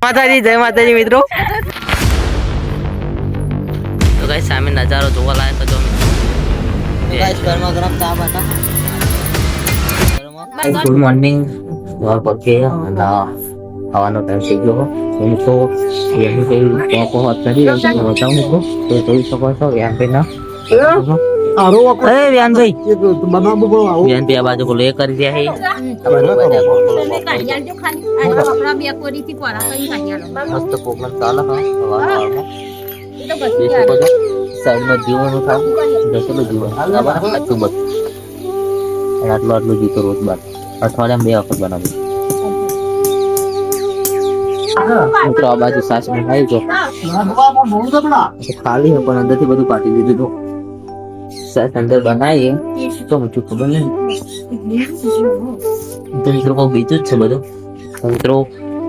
માતાજી જય માતાજી મિત્રો. તો ગાઈસ સામે નજારો જોવા લાયક હતો મિત્રો. ગાઈસ ગરમા ગરમ ચા બના. Good morning. વાર પકે ખાવાનો ટાઈમ થઈ ગયો હું તો એમ કઈ કોકો કરી બતાવું તો જોઈ શકો છો એમ પેલા આરો એ વ્યાન ભાઈ બનાવો આવો વ્યાન પે આ બાજુ કોલ એ કરી દે હે આ બાજુ બધા કોલ કાઢ્યા જો ખાલી આ કપડા બે કોરી થી કોરા કરી કાઢ્યા મસ્ત પ્રોગ્રામ ચાલે હા સવારમાં એ તો બસ સાઈડ માં જીવવાનું થાય દસલો જીવન આ બરાબર આટલું બસ આટલું જીતો રોજ બાદ અઠવાડિયામાં 2 વખત બનાવું મિત્રો આ બાજુ સાસ માં ખાઈ જો ખાલી હે પણ અંદરથી બધું પાટી દીધું તો સાસ અંદર બનાવીએ તો મુझे ખબર નહીં તો મિત્રો કોઈ બીજું જ છે બધું મિત્રો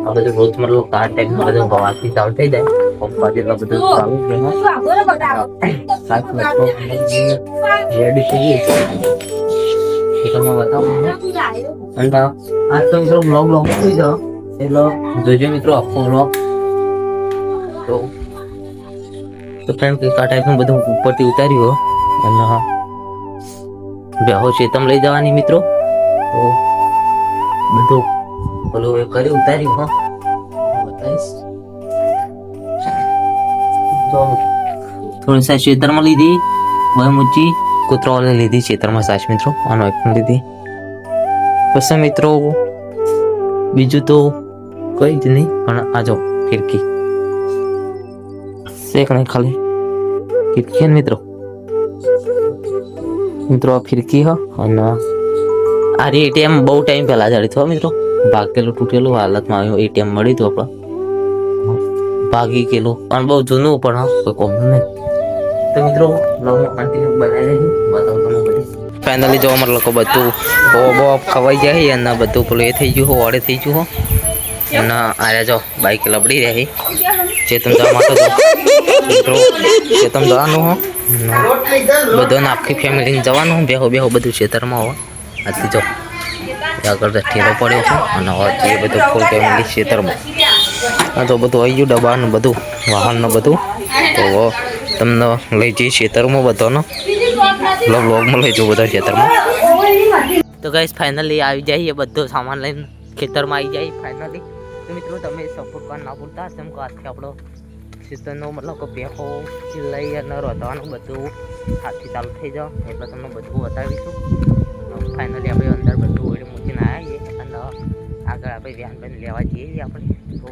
આ બધું રોજ મતલબ કાર ટાઈપ બધું બવાથી ચાલુ થઈ જાય પપ્પા જેટલા બધું ચાલુ છે સાસ રેડી થઈ ગઈ એ તમને બતાવું અને આ તો મિત્રો બ્લોગ થઈ જાવ એટલે જોજો મિત્રો આખો વ્લોગ તો ફ્રેન્ડ કે આ ટાઈપનું બધું ઉપરથી ઉતાર્યું અને બેહો છે તમ લઈ જવાની મિત્રો તો બધું બોલો એ કરી ઉતાર્યું હા બતાઈશ તો થોડી સા ક્ષેત્રમાં લીધી વહી મુચ્ચી કૂતરાવાળે લીધી ક્ષેત્રમાં સાચ મિત્રો આનો એક લીધી પછી મિત્રો બીજું તો કઈ જ નહીં પણ આ જો ખિડકી શેક નહીં ખાલી ખિડકી મિત્રો મિત્રો આ ખિડકી હ અને આ એટીએમ બહુ ટાઈમ પહેલા જાડી થયો મિત્રો ભાગેલું તૂટેલું હાલતમાં આવ્યું એટીએમ મળી હતું આપણે ભાગી ગયેલું પણ બહુ જૂનું પણ હા કોઈ કોમ નહીં તો મિત્રો કન્ટિન્યુ બનાવી રહ્યું બતાવું તમને બધી ફાઇનલી જોવા મતલબ લોકો બધું બહુ ખવાઈ જાય અને બધું પેલું એ થઈ ગયું ઓડે થઈ ગયું અને આર્યા જો બાઈક લબડી રહી ચેતન જવા માટે મિત્રો ચેતન જવાનું હો બધાને આખી ફેમિલીને જવાનું બેહો બેહો બધું ખેતરમાં હોય આથી જો આગળ ઠેલો પડ્યો છે અને એ બધું ફૂલ ફેમિલી ખેતરમાં આ તો બધું આવી ગયું ડબ્બાનું બધું વાહનનું બધું તો તમને લઈ જઈએ ખેતરમાં બધાનો વ્લોગમાં લઈ જવું બધા ખેતરમાં તો ગાઈસ ફાઇનલી આવી જાય બધો સામાન લઈને ખેતરમાં આવી જાય ફાઇનલી તો મિત્રો તમે સપોર્ટ કરવા ના ભૂલતા કેમ કે આજથી આપણો ખેતરનો મતલબ કે બેહો લઈ અને રોધવાનું બધું હાથથી ચાલુ થઈ જાવ એટલે તમને બધું બતાવીશું ફાઇનલી આપણે અંદર બધું ઓળી મૂકીને આવીએ અને આગળ આપણે વ્યાન લેવા જઈએ આપણે તો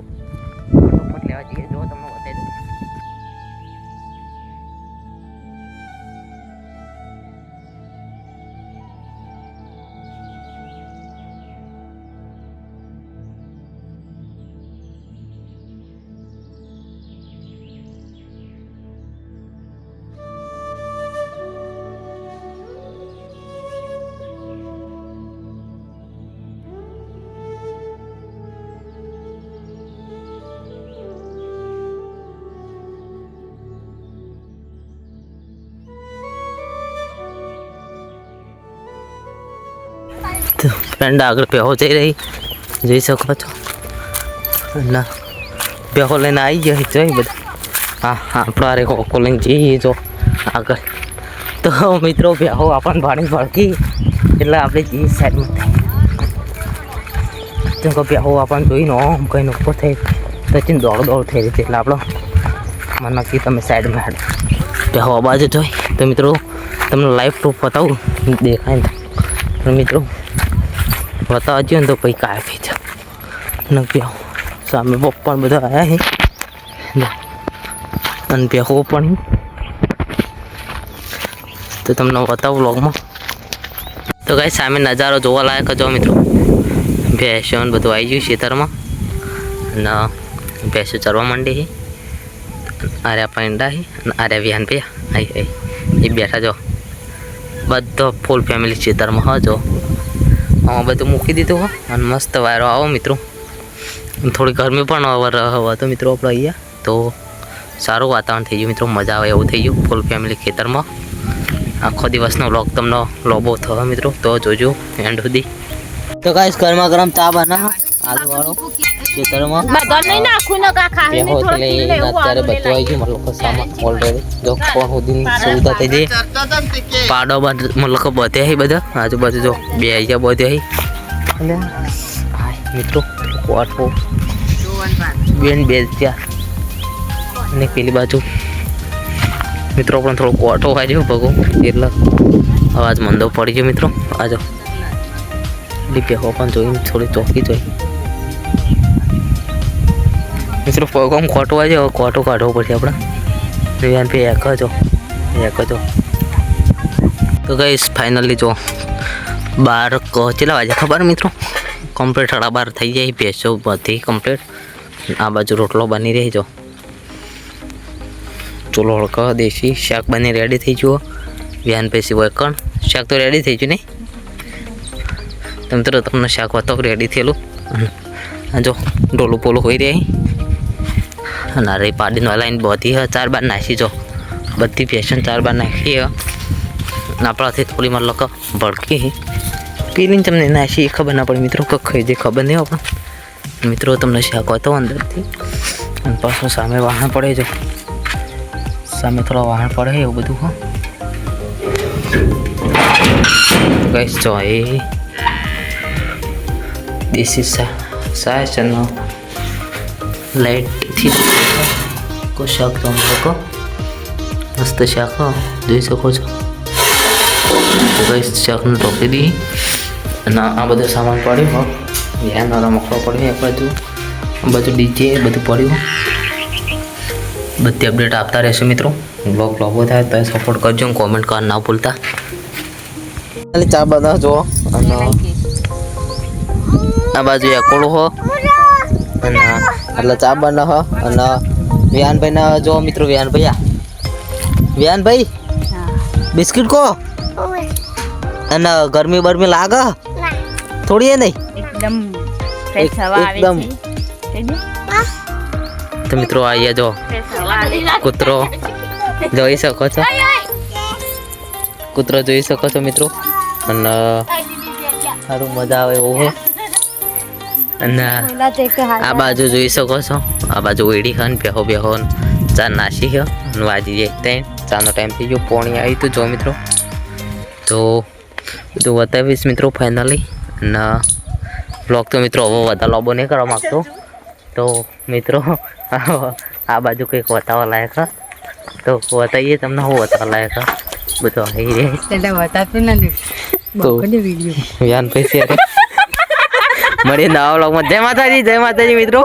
ફટોફટ લેવા જઈએ જો તમને બતાવી દઉં તો ફ્રેન્ડ આગળ બેહો જઈ રહી જોઈ શકો છો ના બેહો લઈને આવી ગયા જોઈ બધા હા આપણો અરે કોકો લઈને જઈએ જો આગળ તો મિત્રો બેહો આપણને પાણી ભડકી એટલે આપણે જઈએ સાઈડમાં જેમ કે બેહો આપણને જોઈને આમ કહીને ઉપર થઈ સચિન દોડ થઈ રહી એટલે આપણો મને નક્કી તમે સાઈડમાં હેડ બેહો આ બાજુ જોઈ તો મિત્રો તમને લાઈવ પ્રૂફ બતાવું દેખાય ને પણ મિત્રો બતાવજો ને તો પછી કાંઈ થઈ જાય ને બેહો સામે પપ્પા બધા આવ્યા છે અને બેહો પણ તો તમને બતાવું વ્લોગમાં તો કાંઈ સામે નજારો જોવા લાયક જો મિત્રો ભેંસો બધું આવી ગયું ખેતરમાં અને ભેંસો ચરવા માંડી છે આર્યા પૈંડા છે અને આર્યા વ્યાન પે આવી એ બેઠા જો બધો ફૂલ ફેમિલી ખેતરમાં હા જો બધું મૂકી દીધું હો અને મસ્ત વાયરો આવો મિત્રો થોડી ગરમી પણ હવે તો મિત્રો આપણે અહીંયા તો સારું વાતાવરણ થઈ ગયું મિત્રો મજા આવે એવું થઈ ગયું ફૂલ ફેમિલી ખેતરમાં આખો દિવસનો વ્લોગ તમને લોબો થયો મિત્રો તો જોજો એન્ડ સુધી તો ગાઈસ ગરમા ગરમ ચા બના આલુ વાળો ખેતરમાં બધો નહીં નાખું ને કા ખાહી ને થોડું પી લે એવું અત્યારે બધું આવી ગયું મતલબ સામાન ઓલરેડી જો ફોન સુધીની સુવિધા થઈ ગઈ પાડો મતલબ બધે આવી બધા આજુબાજુ જો બે આવી ગયા બધે આવી એટલે મિત્રો કોટો બેન બે ત્યાં અને પેલી બાજુ મિત્રો પણ થોડો કોટો વાગ્યો ભગો એટલે અવાજ મંદો પડી ગયો મિત્રો આજો પેહો પણ જોઈને થોડી ચોકી જોઈ મિત્રો પગમ ખોટો આવે હવે ખોટો કાઢવો પડશે આપણે રિયાન પે એક જ તો ગાઈસ ફાઇનલી જો 12 કેટલા વાગે ખબર મિત્રો કમ્પ્લીટ 12:30 થઈ જાય ભેંસો બધી કમ્પ્લીટ આ બાજુ રોટલો બની રહી જો ચૂલો હળકો દેશી શાક બની રેડી થઈ ગયો વ્યાન પૈસી વળકણ શાક તો રેડી થઈ ગયું નહીં તો મિત્રો તમને શાક હતો રેડી થયેલું જો ડોલું પોલું હોઈ રહી અને રે પાડીનો લાઈન બધી 4 બાર નાખી જો બધી ફેશન 4 બાર નાખી આપણાથી થોડી મતલબ ભડકી પીલીને તમને નાખી ખબર ના પડે મિત્રો કઈ જે ખબર નહીં આપણે મિત્રો તમને શાક હતો અંદરથી અને પાછું સામે વાહન પડે જો સામે થોડા વાહન પડે એવું બધું હા ગાઈસ જો એ દેશી સાયસનો લાઇટથી કો શાક તમે લોકો મસ્ત શાક જોઈ શકો છો ગાઈસ શાકનું ટોપી દી અને આ બધો સામાન પડ્યો ધ્યાન વાળા મકડો પડ્યો એક બાજુ ડીજે બધું પડ્યું બધી અપડેટ આપતા રહેશે મિત્રો બ્લોગ થાય તો સપોર્ટ કરજો કોમેન્ટ કરવા ના ભૂલતા ખાલી ચા બનાવ જો અને આ બાજુ એકોડો હો અને એટલે ચા બનાવ અને વિહાનભાઈ ના જો મિત્રો વિહાનભાઈ બિસ્કિટ કો અને ગરમી બરમી લાગે થોડી નહીં એકદમ તો મિત્રો આયા જો કૂતરો જોઈ શકો છો મિત્રો અને સારું મજા આવે એવું અને આ બાજુ જોઈ શકો છો આ બાજુ વેડી હન બેહો ચા નાસી હે અને વાજી જાય ત્યાં ચાનો ટાઈમ થઈ ગયો પોણી આવી તો જો મિત્રો તો બધું બતાવીશ મિત્રો ફાઇનલી અને બ્લોગ તો મિત્રો હવે વધારે લાંબો નહીં કરવા માગતો તો મિત્રો આ બાજુ કંઈક બતાવવા લાયક તો બતાવીએ તમને હું બતાવવા લાયક બધું આવી રહે વિહાન પૈસે મળીએ નવા બ્લોગમાં જય માતાજી મિત્રો